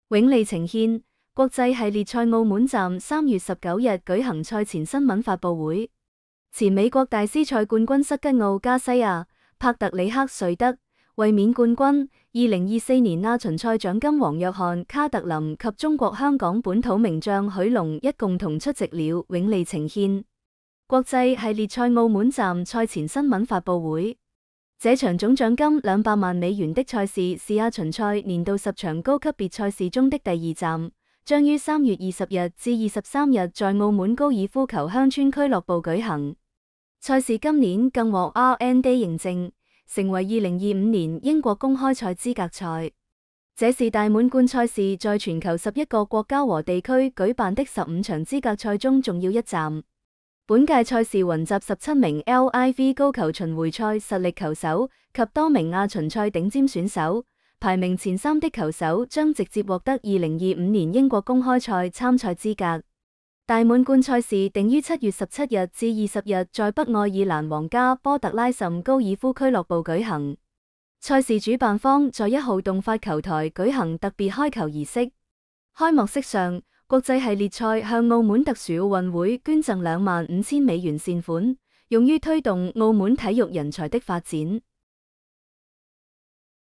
永利呈獻國際系列賽澳門站3月19日舉行賽前新聞發佈會。前美國大師賽冠軍塞吉奧加西亞、帕特里克瑞德、衛冕冠軍、2024年亞巡賽獎金王約翰卡特林及中國香港本土名將許龍一共同出席了永利呈獻國際系列賽澳門站賽前新聞發佈會。這場總獎金200萬美元的賽事是亞巡賽年度10場高級別賽事中的第2站，將於3月20日至23日在澳門高爾夫球鄉村俱樂部舉行。賽事今年更獲 R&D 認證，成為2025年英國公開賽資格賽。這是大滿貫賽事在全球11個國家和地區舉辦的15場資格賽中重要一站。本屆賽事雲集17名 LIV 高球巡迴賽實力球手及多名亞巡賽頂尖選手，排名前3的球手將直接獲得2025年英國公開賽參賽資格。大滿貫賽事定於7月17日至20日在北愛爾蘭皇家波特拉什高爾夫俱樂部舉行。賽事主辦方在1號洞發球台舉行特別開球儀式。開幕式上，國際系列賽向澳門特殊奧運會捐贈25000美元善款，用於推動澳門體育人才的發展。